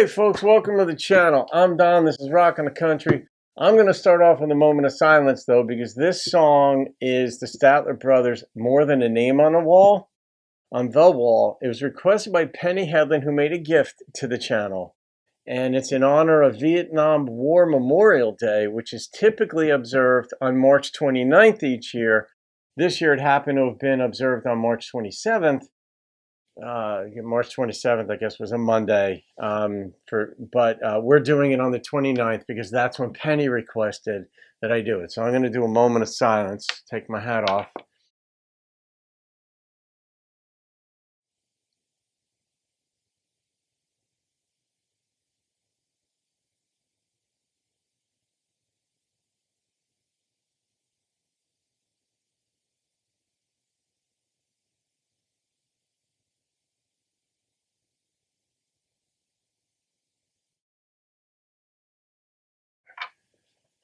Hey folks, welcome to the channel. I'm Don, this is Rockin' the Country. I'm going to start off with a moment of silence though, because this song is the Statler brothers' More Than a Name on the Wall. On the wall. It was requested by Penny Hedlund, who made a gift to the channel. And it's in honor of Vietnam War Memorial Day, which is typically observed on March 29th each year. This year it happened to have been observed on March 27th. March 27th, I guess, was a Monday. But we're doing it on the 29th because that's when Penny requested that I do it. So I'm going to do a moment of silence, take my hat off.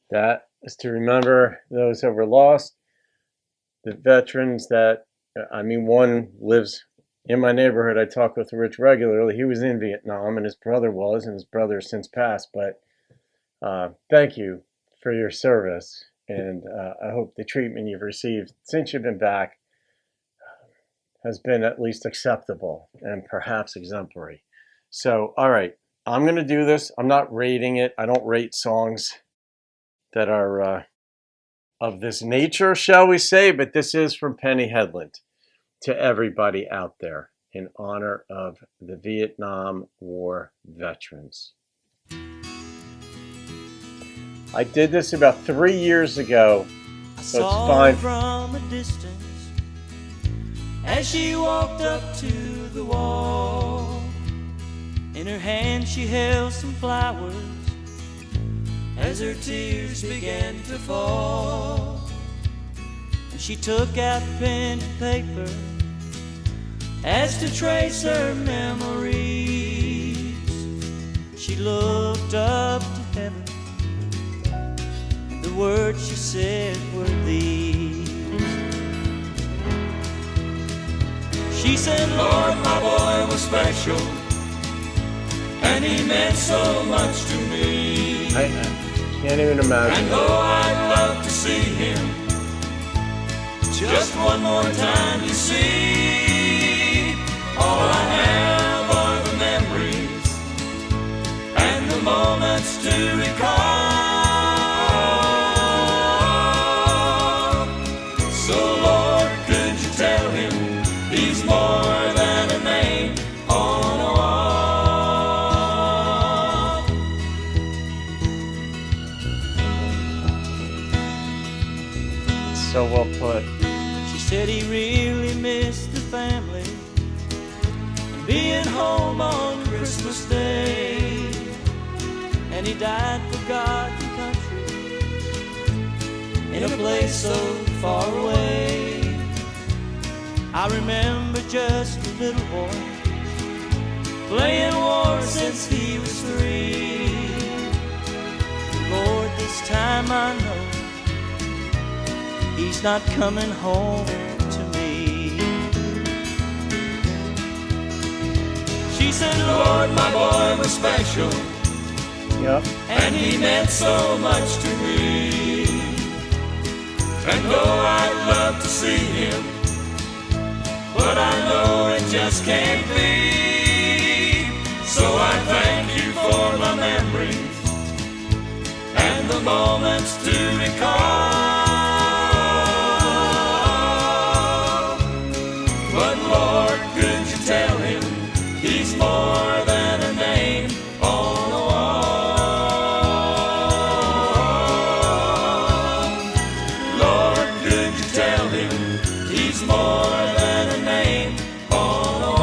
That is to remember those that were lost, the veterans that, one lives in my neighborhood. I talk with Rich regularly. He was in Vietnam, and his brother was, and his brother has since passed. But thank you for your service, and I hope the treatment you've received since you've been back has been at least acceptable and perhaps exemplary. So, all right, I'm going to do this. I'm not rating it. I don't rate songs that are of this nature, shall we say, but this is from Penny Hedlund to everybody out there in honor of the Vietnam War veterans. I did this about 3 years ago, so it's fine. From a distance, as she walked up to the wall, in her hand she held some flowers. As her tears began to fall, and she took out pen and paper as to trace her memories. She looked up to heaven, and the words she said were these. She said, Lord, my boy was special, and he meant so much to me. I can't even imagine. And though I'd love to see him just one more time, you see, all I have are the memories and the moments to recall. So Lord, could you tell him he's more than a name on a wall? So well put. She said he really missed the family and being home on Christmas Day, and he died for God and country in a place so far away. I remember just a little boy playing war since he was 3. Lord, this time I know he's not coming home to me. She said, Lord, my boy was special. Yep. And he meant so much to me. And though I'd love to see him, but I know it just can't be. So I thank you for my memories and the moments to recall. But Lord, could you tell him he's more than a name on a wall? Lord, could you tell him he's more than a name on a wall?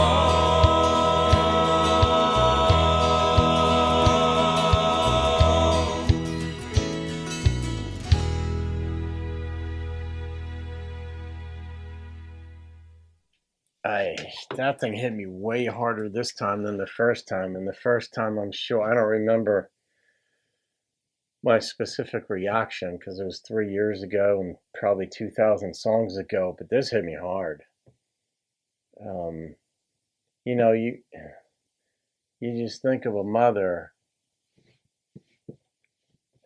That thing hit me way harder this time than the first time. And the first time, I'm sure, I don't remember my specific reaction because it was 3 years ago and probably 2,000 songs ago, but this hit me hard. You you just think of a mother,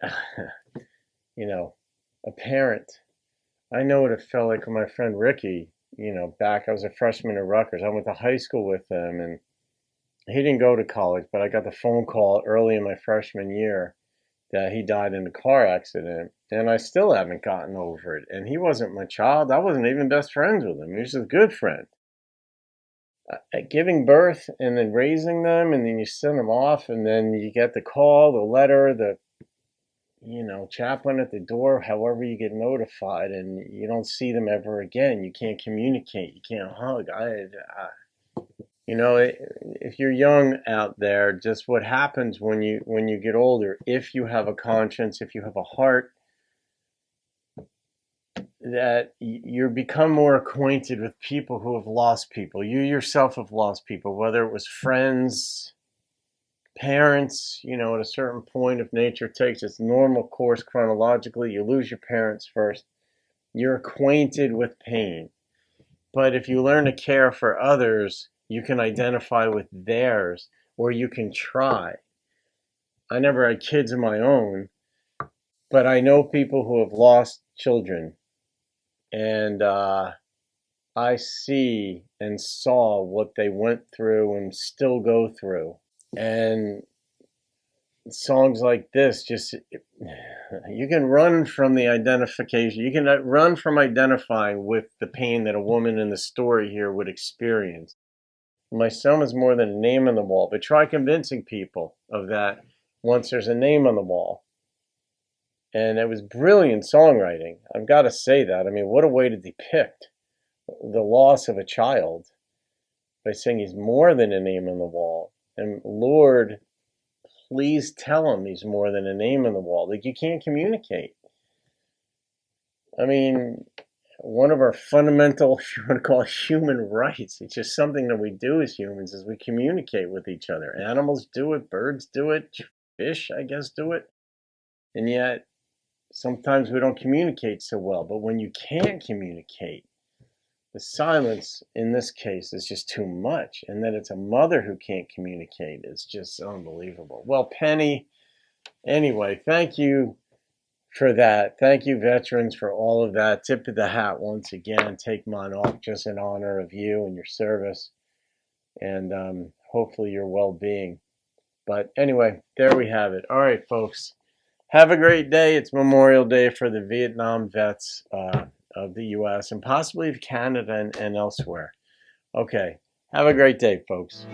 a parent. I know what it felt like with my friend Ricky, back, I was a freshman at Rutgers. I went to high school with him, and he didn't go to college, but I got the phone call early in my freshman year that he died in a car accident, and I still haven't gotten over it. And he wasn't my child. I wasn't even best friends with him. He was a good friend. Giving birth and then raising them, and then you send them off, and then you get the call, the letter, the chaplain at the door, however you get notified, and you don't see them ever again. You can't communicate. You can't hug. If you're young out there, just what happens when you get older, if you have a conscience, if you have a heart, that you become more acquainted with people who have lost people. You yourself have lost people, whether it was friends, parents. At a certain point, if nature takes its normal course chronologically, you lose your parents first. You're acquainted with pain. But if you learn to care for others, you can identify with theirs, or you can try. I never had kids of my own, but I know people who have lost children, and I see and saw what they went through and still go through. And songs like this, just, you can run from the identification. You can run from identifying with the pain that a woman in the story here would experience. My son is more than a name on the wall, but try convincing people of that once there's a name on the wall. And it was brilliant songwriting. I've got to say that. I mean, what a way to depict the loss of a child by saying he's more than a name on the wall. And Lord, please tell him he's more than a name on the wall. Like, you can't communicate. I mean, one of our fundamental, if you want to call it, human rights, it's just something that we do as humans, is we communicate with each other. Animals do it, birds do it, fish, I guess, do it. And yet, sometimes we don't communicate so well. But when you can't communicate, the silence in this case is just too much. And that it's a mother who can't communicate is just unbelievable. Well, Penny, anyway, thank you for that. Thank you, veterans, for all of that. Tip of the hat once again. Take mine off just in honor of you and your service, and hopefully your well-being. But anyway, there we have it. All right, folks. Have a great day. It's Memorial Day for the Vietnam vets of the U.S. and possibly of Canada and elsewhere. Okay. Have a great day, folks.